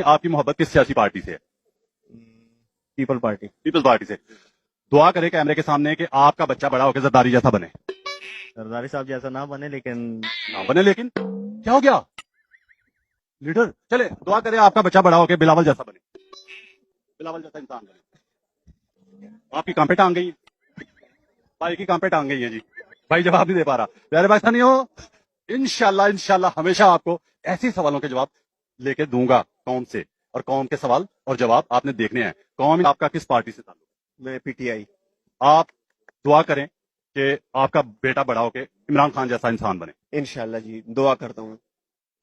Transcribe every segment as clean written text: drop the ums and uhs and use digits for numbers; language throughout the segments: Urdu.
آپ کی محبت کس سیاسی پارٹی سے ہے؟ People party. پیپلز پارٹی سے. دعا کریں کیمرے کے سامنے کہ آپ کا بچہ بڑا ہو کے زرداری جیسا بنے. زرداری صاحب جیسا نہ بنے لیکن نہ بنے لیکن کیا ہو گیا لیڈر؟ چلے دعا کریں آپ کا بچہ بڑا ہو کے بلاول جیسا بنے. بلاول جیسا انسان بنے. آپ کی کام پہ ٹانگ گئی ہے. بھائی کی کام پہ ٹانگ گئی ہے جی. بھائی جواب نہیں دے پا رہا. پیارے بھائی نہیں ہو. انشاءاللہ ہمیشہ آپ کو ایسے سوالوں کے جواب لے کے دوں گا قوم سے, اور قوم کے سوال اور جواب آپ نے دیکھنے ہیں. قوم آپ کا کس پارٹی سے تعلق ہے؟ میں پی ٹی آئی. آپ دعا کریں کہ آپ کا بیٹا بڑا ہو کے عمران خان جیسا انسان بنے. انشاءاللہ جی دعا کرتا ہوں.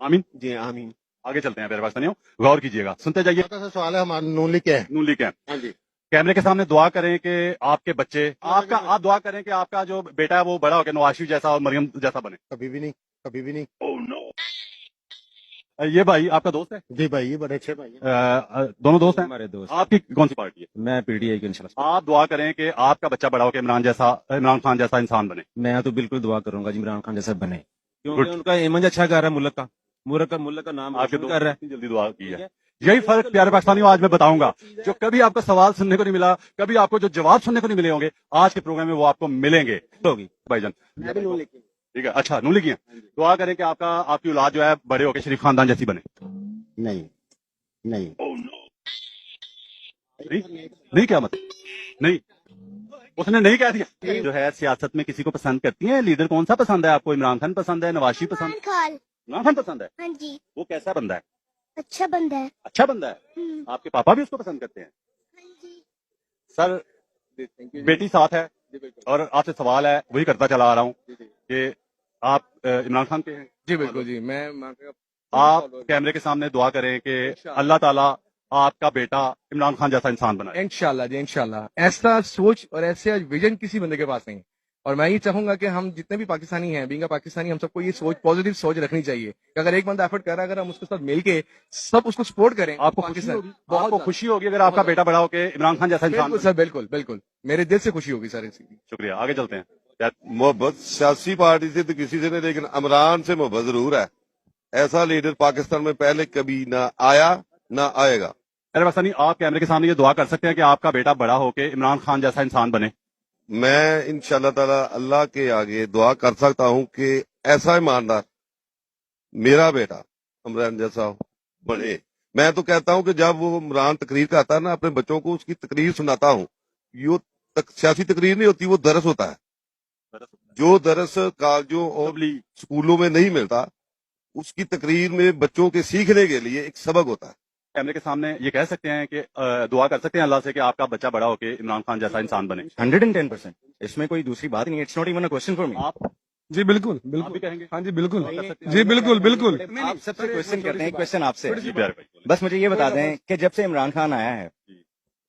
آمین. جی آمین. آگے چلتے ہیں. پیارے بھائی نہیں ہو, غور کیجیے گا, سنتے جائیے. سوال ہے ہمارا نون لیگ کیا ہے؟ نون لیگ ہے. ہاں جی. کیمرے کے سامنے دعا کریں کہ آپ کے بچے آپ دعا کریں کہ آپ کا جو بیٹا ہے وہ بڑا ہو کے نواز شریف جیسا اور مریم جیسا بنے. کبھی بھی نہیں, کبھی بھی نہیں. یہ بھائی آپ کا دوست ہے؟ جی بھائی یہ بڑے اچھے بھائی ہیں. دونوں دوست ہیں. ہمارے دوست. آپ کی کون سی پارٹی ہے؟ میں پی ٹی آئی کی انشاءاللہ. آپ دعا کریں کہ آپ کا بچہ بڑا ہو کے عمران خان جیسا انسان بنے. میں تو بالکل دعا کروں گا جی عمران خان جیسا بنے, Good. کیونکہ ان کا ایمنج اچھا کر رہا ہے, ملک کا نام آپ کے روشن کر رہا ہے. اتنی جلدی دعا کی ہے. یہی فرق پیارے پاکستانیوں آج میں بتاؤں گا. جو کبھی آپ کو سوال سننے کو نہیں ملا, کبھی آپ کو جو جواب سننے کو نہیں ملے ہوں گے, آج کے پروگرام میں وہ آپ کو ملیں گے. ہوگی بھائی جان. میں بھی نون لیگ کی. ٹھیک ہے, اچھا نون لیگ ہیں. دعا کریں کہ آپ کی اولاد جو ہے بڑے ہو کے شریف خاندان جیسی بنے. نہیں نہیں نہیں کیا مطلب نہیں, اس نے نہیں کہہ دیا. جو ہے سیاست میں کسی کو پسند کرتی ہیں, لیڈر کون سا پسند ہے آپ کو؟ عمران خان پسند ہے, نواز شریف پسند ہے, عمران خان پسند ہے. ہاں جی. وہ کیسا بندہ ہے؟ اچھا بندہ ہے. اچھا بندہ ہے. آپ کے پاپا بھی اس کو پسند کرتے ہیں؟ ہاں جی. سر بیٹی ساتھ ہے, اور آپ سے سوال ہے وہی کرتا چلا آ رہا ہوں کہ آپ عمران خان کے ہیں. جی بالکل جی. میں آپ کیمرے کے سامنے دعا کریں کہ اللہ تعالیٰ آپ کا بیٹا عمران خان جیسا انسان بنائے. انشاءاللہ جی انشاءاللہ. ایسا سوچ اور ایسے ویژن کسی بندے کے پاس نہیں, اور میں یہ چاہوں گا کہ ہم جتنے بھی پاکستانی ہیں, بینگا پاکستانی, ہم سب کو یہ سوچ پازیٹیو سوچ رکھنی چاہیے کہ اگر ایک بندہ ایفرٹ کر رہا ہے, اگر ہم اس کے ساتھ مل کے سب اس کو سپورٹ کریں. آپ کو خوشی ہوگی, آپ کو خوشی ہوگی اگر آپ کا بیٹا بڑا ہو کے عمران خان جیسا انسان. بالکل سر, بالکل بالکل, میرے دل سے خوشی ہوگی سر. شکریہ. آگے چلتے ہیں. محبت سیاسی پارٹی سے تو کسی سے نہیں, لیکن عمران سے محبت ضرور ہے. ایسا لیڈر پاکستان میں پہلے کبھی نہ آیا نہ آئے گا. ارے وسانی, آپ کیمرے کے سامنے یہ دعا کر سکتے ہیں کہ آپ کا بیٹا بڑا ہو کے عمران خان جیسا انسان بنے. میں انشاءاللہ تعالی اللہ کے آگے دعا کر سکتا ہوں کہ ایسا ایماندار میرا بیٹا عمران جیسا بنے. میں تو کہتا ہوں کہ جب وہ عمران تقریر کرتا ہے نا, اپنے بچوں کو اس کی تقریر سناتا ہوں. یہ سیاسی تقریر نہیں ہوتی, وہ درس ہوتا ہے. جو درس کالجوں اور اسکولوں میں نہیں ملتا, اس کی تقریر میں بچوں کے سیکھنے کے لیے ایک سبق ہوتا ہے. کیمرے کے سامنے یہ کہہ سکتے ہیں کہ دعا کر سکتے ہیں اللہ سے کہ آپ کا بچہ بڑا ہو کے عمران خان جیسا انسان بنے. 110%. اس میں کوئی دوسری بات نہیں, it's not even a question for me. آپ جی بالکل آپ بھی کہیں گے؟ ہاں جی بالکل جی بالکل بالکل. آپ سب سے کوسچن کرتے ہیں, کوسچن آپ سے. جی پیارے بھائی. بس مجھے یہ بتا دیں کہ جب سے عمران خان آیا ہے,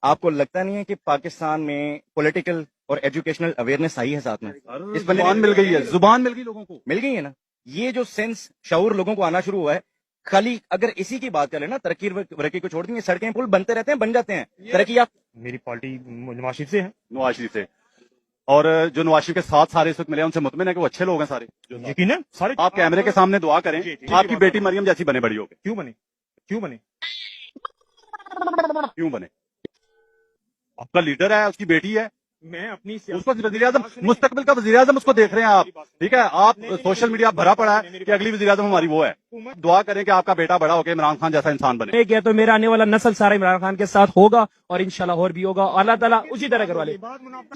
آپ کو لگتا نہیں ہے کہ پاکستان میں پولیٹیکل اور ایجوکیشنل اویئرنیس آئی ہے ساتھ میں؟ اس زبان مل گئی ہے, زبان مل گئی لوگوں کو. مل گئی ہے نا. یہ جو سینس شعور لوگوں کو آنا شروع ہوا ہے, خالی اگر اسی کی بات کریں نا, ترقی ورقی کو چھوڑ دیں, سڑکیں پل بنتے رہتے ہیں, بن جاتے ہیں. ترقی آپ میری پارٹی نواز شریف سے ہے. نواز شریف سے. اور جو نواز شریف کے ساتھ سارے اس وقت ملے ہیں, ان سے مطمئن ہے کہ وہ اچھے لوگ ہیں سارے. یقیناً سارے. آپ کیمرے کے سامنے دعا کریں آپ کی بیٹی مریم جیسی بنے, بڑی ہو کے. کیوں بنے, کیوں بنے, کیوں بنے؟ آپ کا لیڈر ہے, اس کی بیٹی ہے, میں اپنی اس کو وزیر اعظم, مستقبل کا وزیر اعظم اس کو دیکھ رہے ہیں آپ. ٹھیک ہے, آپ سوشل میڈیا بھرا پڑا ہے کہ اگلی وزیر اعظم ہماری وہ ہے. دعا کریں کہ آپ کا بیٹا بڑا ہو کے عمران خان جیسا انسان بنے. کیا تو میرا آنے والا نسل سارا عمران خان کے ساتھ ہوگا, اور انشاءاللہ اور بھی ہوگا. اللہ تعالیٰ اسی طرح کروا لے.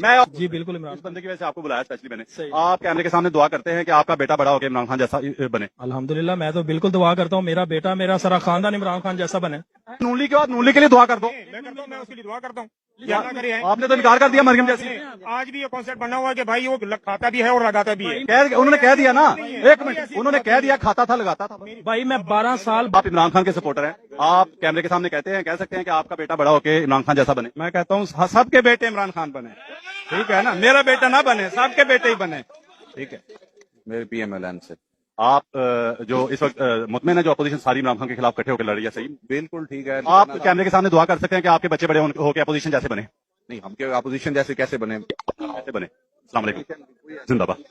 میں جی بالکل عمران اس بندے کی وجہ سے آپ کو بلایا اسپیشلی میں نے. آپ کیمرے کے سامنے دعا کرتے ہیں کہ آپ کا بیٹا بڑا ہو کے عمران خان جیسا بنے. الحمدللہ, میں تو بالکل دعا کرتا ہوں میرا بیٹا, میرا سارا خاندان عمران خان جیسا بنے. نون لیگ کے بعد نون لیگ کے لیے دعا کر دو. میں اس کے لیے دعا کرتا ہوں. آپ نے تو انکار کر دیا مریم جیسی. آج بھی یہ کانسیپٹ بنا ہوا ہے کہ بھائی وہ کھاتا بھی ہے اور لگاتا بھی ہے. انہوں نے کہہ دیا نا, ایک منٹ, انہوں نے کہہ دیا کھاتا تھا لگاتا تھا. بھائی میں 12 سال آپ عمران خان کے سپورٹر ہیں, آپ کیمرے کے سامنے کہتے ہیں, کہہ سکتے ہیں کہ آپ کا بیٹا بڑا ہو کے عمران خان جیسا بنے. میں کہتا ہوں سب کے بیٹے عمران خان بنے. ٹھیک ہے نا, میرا بیٹا نہ بنے, سب کے بیٹے ہی بنے. ٹھیک ہے. میرے پی ایم ایل این سے آپ جو اس وقت مطمئن ہے جو اپوزیشن ساری عمران خان کے خلاف کٹھے ہو کے لڑ رہی ہے, صحیح بالکل ٹھیک ہے. آپ کیمرے کے سامنے دعا کر سکتے ہیں کہ آپ کے بچے بڑے ہو کے اپوزیشن جیسے بنے. نہیں, ہم کے اپوزیشن جیسے کیسے بنے؟ کیسے بنے. السلام علیکم, زندہ باد.